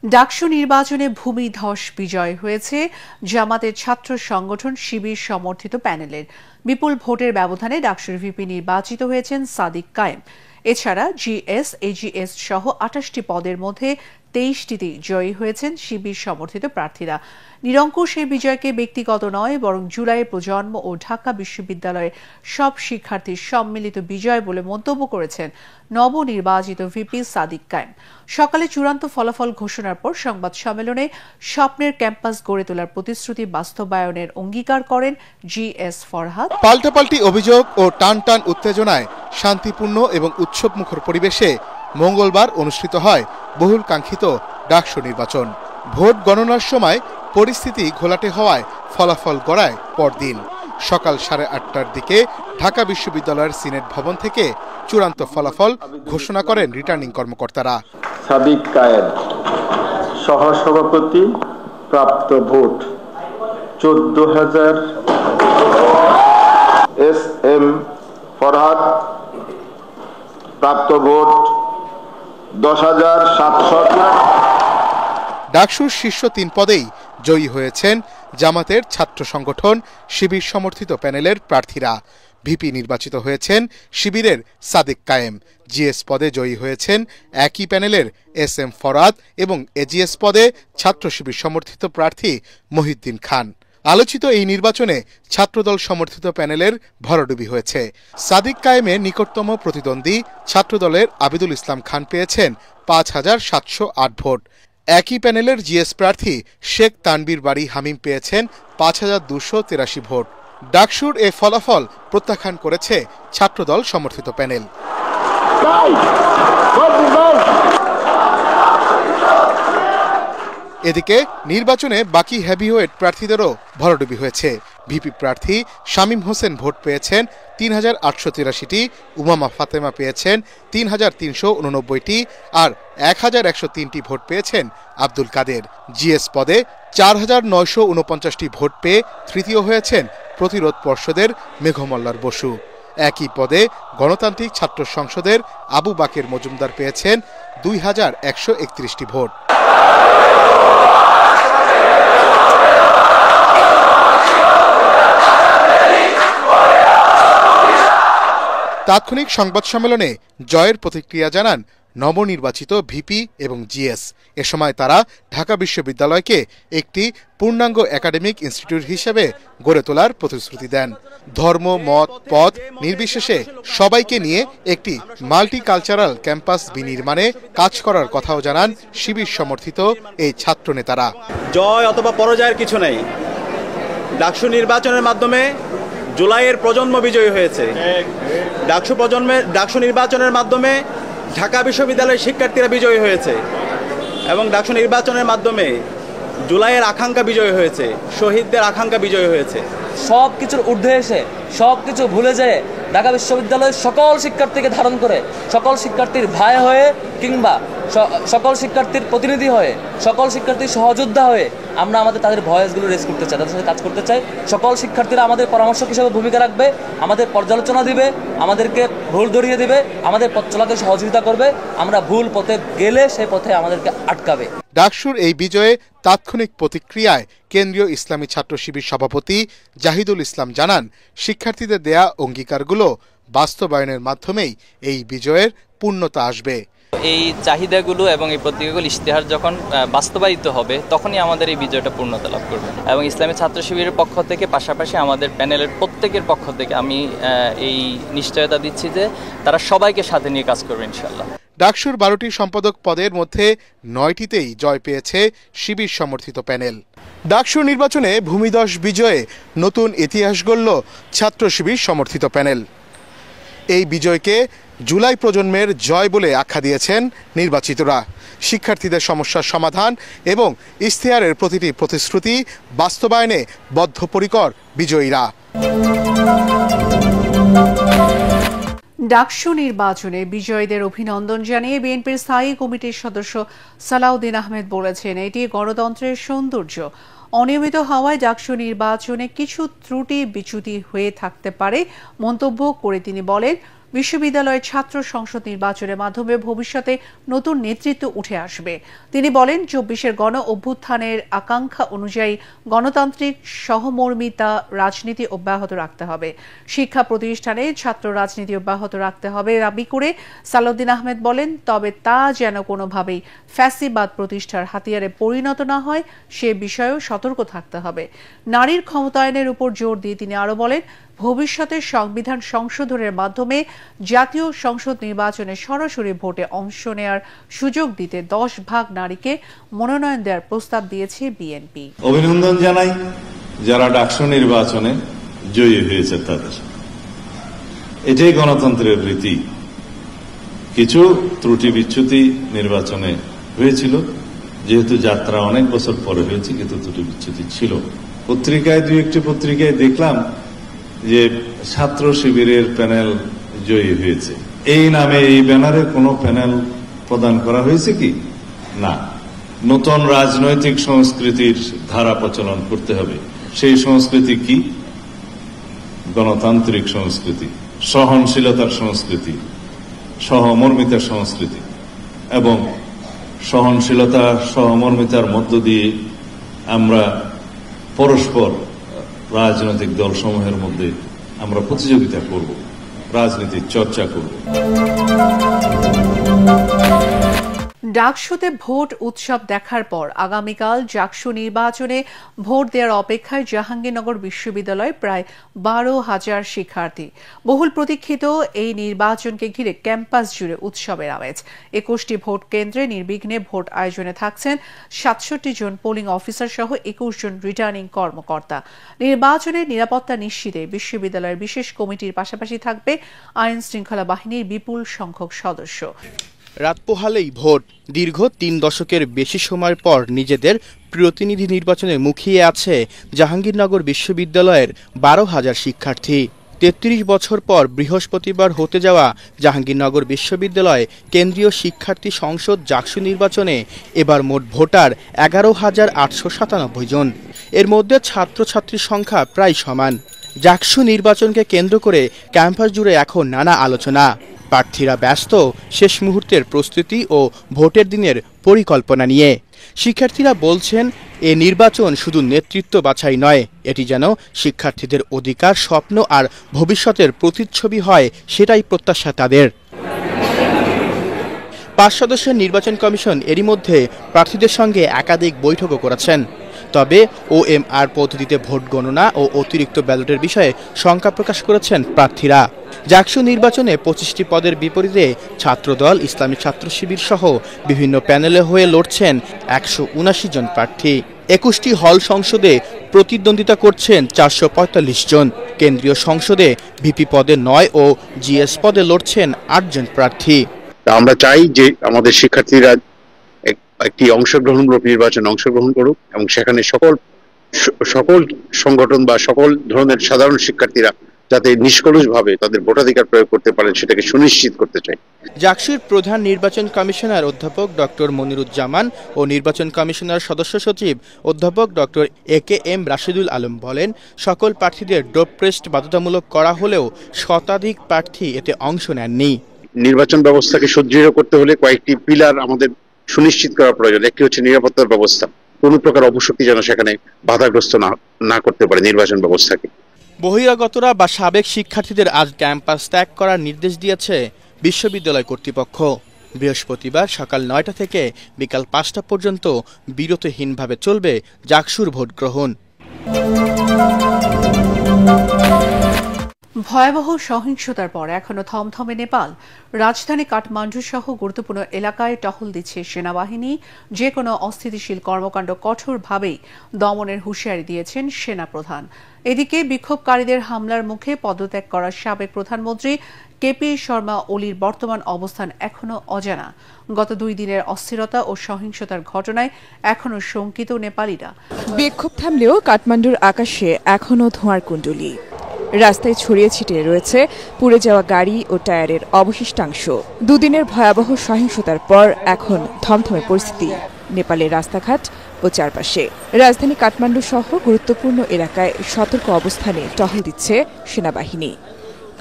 ডাকসু নির্বাচনে ভূমিধস বিজয় হয়েছে জামাতের ছাত্র সংগঠন শিবির সমর্থিত প্যানেলের। বিপুল ভোটের ব্যবধানে ডাকসুর ভিপি নির্বাচিত হয়েছেন সাদিক কায়েম। এছাড়া জিএস, এজিএস সহ ২৮টি পদের মধ্যে ২৩টিতেই জয়ী হয়েছেন শিবির সমর্থিত প্রার্থীরা। নিরঙ্কুশ এই বিজয়কে ব্যক্তিগত নয়, বরং জুলাইয়ের প্রজন্ম ও ঢাকা বিশ্ববিদ্যালয়ের সব শিক্ষার্থীর সম্মিলিত বিজয় বলে মন্তব্য করেছেন নবনির্বাচিত ভিপি সাদিক কায়েম। সকালে চূড়ান্ত ফলাফল ঘোষণার পর সংবাদ সম্মেলনে স্বপ্নের ক্যাম্পাস গড়ে তোলার প্রতিশ্রুতি বাস্তবায়নের অঙ্গীকার করেন জিএস ফরহাদ। পাল্টাপাল্টি অভিযোগ ও টান টান উত্তেজনায় শান্তিপূর্ণ এবং উৎসবমুখর পরিবেশে মঙ্গলবার অনুষ্ঠিত হয় বহুল কাঙ্ক্ষিত ডাকসু নির্বাচন। ভোট গণনার সময় পরিস্থিতি ঘোলাটে হওয়ায় ফলাফল গড়ায় পরদিন সকাল 8:30টার দিকে ঢাকা বিশ্ববিদ্যালয়ের সিনেট ভবন থেকে চূড়ান্ত ফলাফল ঘোষণা করেন রিটার্নিং কর্মকর্তারা। সাদিক কায়েম সহসভাপতি, প্রাপ্ত ভোট 14,000। এস এম ফরহাদ প্রাপ্ত ভোট 10,700। ডাকসুর শীর্ষ 3 পদেই জয়ী হয়েছেন জামাতের ছাত্র সংগঠন শিবির সমর্থিত প্যানেলের প্রার্থীরা। ভিপি নির্বাচিত হয়েছেন শিবিরের সাদিক কায়েম। জিএস পদে জয়ী হয়েছেন একই প্যানেলের এস এম ফরহাদ এবং এজিএস পদে ছাত্র শিবির সমর্থিত প্রার্থী মহিউদ্দিন খান। আলোচিত এই নির্বাচনে ছাত্রদল সমর্থিত প্যানেলের ভরাডুবি হয়েছে। সাদিক কায়েমের নিকটতম প্রতিদ্বন্দ্বী ছাত্রদলের আবিদুল ইসলাম খান পেয়েছেন 5,708 ভোট। একই প্যানেলের জিএস প্রার্থী শেখ তানবীর বাড়ি হামিম পেয়েছেন 5,283 ভোট। ডাকসুর এ ফলাফল প্রত্যাখ্যান করেছে ছাত্রদল সমর্থিত প্যানেল। এদিকে নির্বাচনে বাকি হেভিওয়েট প্রার্থীদেরও ভরাডুবি হয়েছে। ভিপি প্রার্থী শামীম হোসেন ভোট পেয়েছেন 3,883টি, উমামা ফাতেমা পেয়েছেন 3,389টি আর 1,103টি ভোট পেয়েছেন আব্দুল কাদের। জিএস পদে 4,949টি ভোট পেয়ে তৃতীয় হয়েছেন প্রতিরোধ পর্ষদের মেঘমল্লার বসু। একই পদে গণতান্ত্রিক ছাত্র সংসদের আবু বাকের মজুমদার পেয়েছেন 2,131টি ভোট। তাৎক্ষণিক সংবাদ সম্মেলনে জয়ের প্রতিক্রিয়া জানান নবনির্বাচিত ভিপি এবং জিএস। এ সময় তারা ঢাকা বিশ্ববিদ্যালয়কে একটি পূর্ণাঙ্গ একাডেমিক ইনস্টিটিউট হিসেবে গড়ে তোলার প্রতিশ্রুতি দেন। ধর্ম, মত, পদ নির্বিশেষে সবাইকে নিয়ে একটি মাল্টিকালচারাল ক্যাম্পাস বিনির্মাণে কাজ করার কথাও জানান শিবির সমর্থিত এই ছাত্র নেতারা। জয় অথবা পরাজয়ের কিছু নেই। ডাকসু নির্বাচনের মাধ্যমে জুলাইয়ের প্রজন্ম বিজয়ী হয়েছে। ডাকসু নির্বাচনের মাধ্যমে ঢাকা বিশ্ববিদ্যালয়ের শিক্ষার্থীরা বিজয়ী হয়েছে এবং ডাকসু নির্বাচনের মাধ্যমে জুলাইয়ের আকাঙ্ক্ষা বিজয়ী হয়েছে, শহীদদের আকাঙ্ক্ষা বিজয়ী হয়েছে। সব কিছুর ঊর্ধ্বে এসে সব কিছু ভুলে যেয়ে ঢাকা বিশ্ববিদ্যালয়ের সকল শিক্ষার্থীকে ধারণ করে, সকল শিক্ষার্থীর ভাই হয়ে কিংবা সকল শিক্ষার্থীর প্রতিনিধি হয়ে, সকল শিক্ষার্থীর সহযোদ্ধা হয়ে আমরা আমাদের তাদের ভয়েসগুলো রেজ করতে চাই, তাদের সাথে কাজ করতে চাই। সকল শিক্ষার্থীরা আমাদের পরামর্শক হিসেবে ভূমিকা রাখবে, আমাদের পর্যালোচনা দিবে, আমাদেরকে ভুল ধরিয়ে দিবে, আমাদের পথ চলাতে সহযোগিতা করবে। আমরা ভুল পথে গেলে সেই পথে আমাদেরকে আটকাবে। ডাকসুর এই বিজয়ে তাৎক্ষণিক প্রতিক্রিয়ায় কেন্দ্রীয় ইসলামী ছাত্র শিবির সভাপতি জাহিদুল ইসলাম জানান, শিক্ষার্থীদের দেয়া অঙ্গীকারগুলো বাস্তবায়নের মাধ্যমেই এই বিজয়ের পূর্ণতা আসবে। এই চাহিদাগুলো এবং এই প্রতিজ্ঞাগুলো ইশতেহার যখন বাস্তবায়িত হবে তখনই আমাদের এই বিজয়টা পূর্ণতা লাভ করবে। এবং ইসলামী ছাত্র শিবিরের পক্ষ থেকে পাশাপাশি আমাদের প্যানেলের প্রত্যেকের পক্ষ থেকে আমি এই নিশ্চয়তা দিচ্ছি যে তারা সবাইকে সাথে নিয়ে কাজ করবে ইনশাআল্লাহ। ডাকসুর 12টি সম্পাদক পদের মধ্যে 9টিতেই জয় পেয়েছে শিবির সমর্থিত প্যানেল। ডাকসু নির্বাচনে ভূমিধস বিজয়ে নতুন ইতিহাস গড়ল ছাত্র শিবির সমর্থিত প্যানেল। এই বিজয়কে জুলাই প্রজন্মের জয় বলে আখ্যা দিয়েছেন নির্বাচিতরা। শিক্ষার্থীদের সমস্যার সমাধান এবং ইশতেহারের প্রতিটি প্রতিশ্রুতি বাস্তবায়নে বদ্ধপরিকর বিজয়ীরা। ডাকসু নির্বাচনে বিজয়ীদের অভিনন্দন জানিয়ে বিএনপির স্থায়ী কমিটির সদস্য সালাউদ্দিন আহমেদ বলেছেন, এটি গণতন্ত্রের সৌন্দর্য। অনিয়মিত হওয়ায় ডাকসু নির্বাচনে কিছু ত্রুটি বিচ্যুতি হয়ে থাকতে পারে মন্তব্য করে তিনি বলেন, বিশ্ববিদ্যালয়ের ছাত্র সংসদ নির্বাচনের মাধ্যমে ভবিষ্যতে নতুন নেতৃত্ব উঠে আসবে। তিনি বলেন, ২৪-এর গণ অভ্যুত্থানের আকাঙ্ক্ষা অনুযায়ী গণতান্ত্রিক সহমর্মিতা রাজনীতি অব্যাহত রাখতে হবে। শিক্ষা প্রতিষ্ঠানে ছাত্র রাজনীতি অব্যাহত রাখতে হবে দাবি করে সালাউদ্দিন আহমেদ বলেন, তবে তা যেন কোনোভাবেই ফ্যাসিবাদ প্রতিষ্ঠার হাতিয়ারে পরিণত না হয় সে বিষয়েও সতর্ক থাকতে হবে। নারীর ক্ষমতায়নের উপর জোর দিয়ে তিনি আরো বলেন, ভবিষ্যতে সংবিধান সংশোধনের মাধ্যমে জাতীয় সংসদ নির্বাচনে সরাসরি ভোটে অংশ নেওয়ার সুযোগ দিতে 10 ভাগ নারীকে মনোনয়ন দেওয়ার প্রস্তাব দিয়েছে বিএনপি। অভিনন্দন জানাই যারা ডাকসু নির্বাচনে জয়ী হয়েছে তাদের। এটাই গণতন্ত্রের রীতি। কিছু ত্রুটি বিচ্যুতি নির্বাচনে হয়েছিল, যেহেতু যাত্রা অনেক বছর পরে হয়েছে, কিন্তু ত্রুটি বিচ্যুতি ছিল। পত্রিকায় 2-1টি পত্রিকায় দেখলাম যে ছাত্র শিবিরের প্যানেল জয়ী হয়েছে। এই নামে এই ব্যানারে কোনো প্যানেল প্রদান করা হয়েছে কি? না। নতুন রাজনৈতিক সংস্কৃতির ধারা প্রচলন করতে হবে। সেই সংস্কৃতি কি? গণতান্ত্রিক সংস্কৃতি, সহনশীলতার সংস্কৃতি, সহমর্মিতার সংস্কৃতি। এবং সহনশীলতা সহমর্মিতার মধ্য দিয়ে আমরা পরস্পর রাজনৈতিক দলসমূহের মধ্যে আমরা প্রতিযোগিতা করব, রাজনীতির চর্চা করব। ডাকসুতে ভোট উৎসব দেখার পর আগামীকাল জাকসু নির্বাচনে ভোট দেওয়ার অপেক্ষায় জাহাঙ্গীরনগর বিশ্ববিদ্যালয়ে প্রায় 12,000 শিক্ষার্থী। বহুল প্রতীক্ষিত এই নির্বাচনকে ঘিরে ক্যাম্পাস জুড়ে উৎসবের আমেজ। 21টি ভোট কেন্দ্রে নির্বিঘ্নে ভোট আয়োজনে থাকছেন 67 জন পোলিং অফিসার সহ 21 জন রিটার্নিং কর্মকর্তা। নির্বাচনের নিরাপত্তা নিশ্চিতে বিশ্ববিদ্যালয়ের বিশেষ কমিটির পাশাপাশি থাকবে আইন শৃঙ্খলা বাহিনীর বিপুল সংখ্যক সদস্য। রাত পোহালেই ভোট। দীর্ঘ 3 দশকের বেশি সময়ের পর নিজেদের প্রতিনিধি নির্বাচনে মুখিয়ে আছে জাহাঙ্গীরনগর বিশ্ববিদ্যালয়ের 12,000 শিক্ষার্থী। 33 বছর পর বৃহস্পতিবার হতে যাওয়া জাহাঙ্গীরনগর বিশ্ববিদ্যালয় কেন্দ্রীয় শিক্ষার্থী সংসদ জাকসু নির্বাচনে এবার মোট ভোটার 11,897 জন। এর মধ্যে ছাত্রছাত্রীর সংখ্যা প্রায় সমান। জাকসু নির্বাচনকে কেন্দ্র করে ক্যাম্পাস জুড়ে এখন নানা আলোচনা। প্রার্থীরা ব্যস্ত শেষ মুহূর্তের প্রস্তুতি ও ভোটের দিনের পরিকল্পনা নিয়ে। শিক্ষার্থীরা বলছেন, এ নির্বাচন শুধু নেতৃত্ব বাছাই নয়, এটি যেন শিক্ষার্থীদের অধিকার, স্বপ্ন আর ভবিষ্যতের প্রতিচ্ছবি হয়, সেটাই প্রত্যাশা তাদের। 5 সদস্যের নির্বাচন কমিশন এরই মধ্যে প্রার্থীদের সঙ্গে একাধিক বৈঠকও করেছেন। তবে OMR পদ্ধতিতে ভোট গণনা ও অতিরিক্ত ব্যালটের বিষয়ে শঙ্কা প্রকাশ করেছেন প্রার্থীরা। জাকসু নির্বাচনে 25টি পদের বিপরীতে ছাত্রদল, ইসলামী ছাত্র শিবির সহ বিভিন্ন প্যানেলে হয়ে লড়ছেন 179 জন প্রার্থী। 21টি হল সংসদে প্রতিদ্বন্দ্বিতা করছেন 445 জন। কেন্দ্রীয় সংসদে ভিপি পদে 9 ও GS পদে লড়ছেন 8 জন প্রার্থী। আমরা চাই যে আমাদের শিক্ষার্থীরা একটি অংশগ্রহণমূলক নির্বাচনে অংশগ্রহণ করুক এবং সেখানে সকল সংগঠন বা সকল ধরনের সাধারণ শিক্ষার্থীরা যাতে নিষ্কলুষভাবে তাদের ভোটাধিকার প্রয়োগ করতে পারেন সেটাকে সুনিশ্চিত করতে চাই। জাকসুর প্রধান নির্বাচন কমিশনার অধ্যাপক ডক্টর মনিরুজ্জামান ও নির্বাচন কমিশনার সদস্য সচিব অধ্যাপক ডক্টর AKM রাশিদুল আলম বলেন, সকল প্রার্থীদের ডোপ টেস্ট বাধ্যতামূলক করা হলেও শতাধিক প্রার্থী এতে অংশ নেননি। নির্বাচন ব্যবস্থাকে সুদৃঢ় করতে হলে কয়েকটি পিলার আমাদের সুনিশ্চিত করা প্রয়োজন। একটি হচ্ছে নিরাপত্তার ব্যবস্থা, কোনো প্রকার অপশক্তি যেন সেখানে বাধাগ্রস্ত না করতে পারে নির্বাচন ব্যবস্থাকে। বহিরাগতরা বা সাবেক শিক্ষার্থীদের আজ ক্যাম্পাস ত্যাগ করার নির্দেশ দিয়েছে বিশ্ববিদ্যালয় কর্তৃপক্ষ। বৃহস্পতিবার সকাল 9টা থেকে বিকাল 5টা পর্যন্ত বিরতিহীনভাবে চলবে জাকসুর ভোট গ্রহণ। ভয়াবহ সহিংসতার পর এখনো থমথমে নেপাল। রাজধানী কাঠমান্ডু সহ গুরুত্বপূর্ণ এলাকায় টহল দিচ্ছে সেনাবাহিনী। যে কোনো অস্থিতিশীল কর্মকাণ্ড কঠোরভাবেই দমনের হুঁশিয়ারি দিয়েছেন সেনাপ্রধান। এদিকে বিক্ষোভকারীদের হামলার মুখে পদত্যাগ করা সাবেক প্রধানমন্ত্রী KP শর্মা ওলির বর্তমান অবস্থান এখনো অজানা। গত 2 দিনের অস্থিরতা ও সহিংসতার ঘটনায় এখনো শঙ্কিত নেপালিরা। বিক্ষোভ থামলেও কাঠমান্ডুর আকাশে এখনো ধোঁয়ার কুণ্ডলী। রাস্তায় ছড়িয়ে ছিটিয়ে রয়েছে পুড়ে যাওয়া গাড়ি ও টায়ারের অবশিষ্টাংশ। 2 দিনের ভয়াবহ সহিংসতার পর এখন থমথমে পরিস্থিতি নেপালের রাস্তাঘাট ও চারপাশে। রাজধানী কাঠমান্ডু সহ গুরুত্বপূর্ণ এলাকায় সতর্ক অবস্থানে টহল দিচ্ছে সেনাবাহিনী।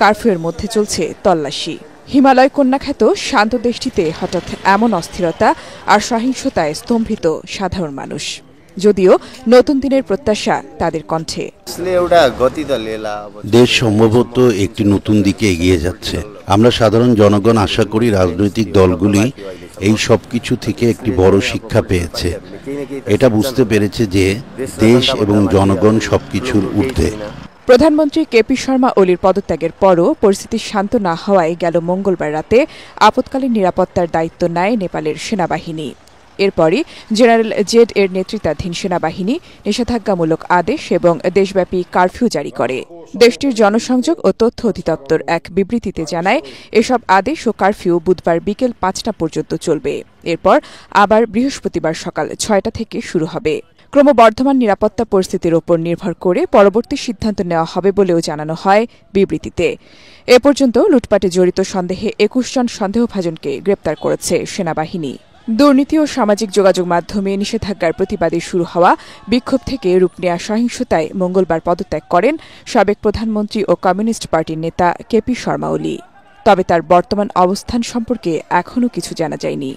কারফিউয়ের মধ্যে চলছে তল্লাশি। হিমালয় কন্যা খ্যাত শান্ত দেশটিতে হঠাৎ এমন অস্থিরতা আর সহিংসতায় স্তম্ভিত সাধারণ মানুষ। যদিও নতুন দিনের প্রত্যাশা তাদের কণ্ঠে। দেশ সম্ভবত একটি নতুন দিকে এগিয়ে যাচ্ছে। আমরা সাধারণ জনগণ আশা করি রাজনৈতিক দলগুলি এই সব কিছু থেকে একটি বড় শিক্ষা পেয়েছে। এটা বুঝতে পেরেছে যে দেশ এবং জনগণ সবকিছুর ঊর্ধ্বে। প্রধানমন্ত্রী কেপি শর্মা ওলির পদত্যাগের পরও পরিস্থিতি শান্ত না হওয়ায় গেল মঙ্গলবার রাতে আপৎকালীন নিরাপত্তার দায়িত্ব নেয় নেপালের সেনাবাহিনী। এরপরই জেনারেল জেড এর নেতৃত্বাধীন সেনাবাহিনী নিষেধাজ্ঞামূলক আদেশ এবং দেশব্যাপী কারফিউ জারি করে। দেশটির জনসংযোগ ও তথ্য অধিদপ্তর এক বিবৃতিতে জানায়, এসব আদেশ ও কারফিউ বুধবার বিকেল ৫টা পর্যন্ত চলবে। এরপর আবার বৃহস্পতিবার সকাল ৬টা থেকে শুরু হবে। ক্রমবর্ধমান নিরাপত্তা পরিস্থিতির ওপর নির্ভর করে পরবর্তী সিদ্ধান্ত নেওয়া হবে বলেও জানানো হয় বিবৃতিতে। এ পর্যন্ত লুটপাটে জড়িত সন্দেহে ২১ জন সন্দেহভাজনকে গ্রেপ্তার করেছে সেনাবাহিনী। দুর্নীতি ও সামাজিক যোগাযোগ মাধ্যমে নিষেধাজ্ঞার প্রতিবাদে শুরু হওয়া বিক্ষোভ থেকে রূপ নেয়া সহিংসতায় মঙ্গলবার পদত্যাগ করেন সাবেক প্রধানমন্ত্রী ও কমিউনিস্ট পার্টির নেতা কেপি শর্মা ওলি। তবে তার বর্তমান অবস্থান সম্পর্কে এখনও কিছু জানা যায়নি।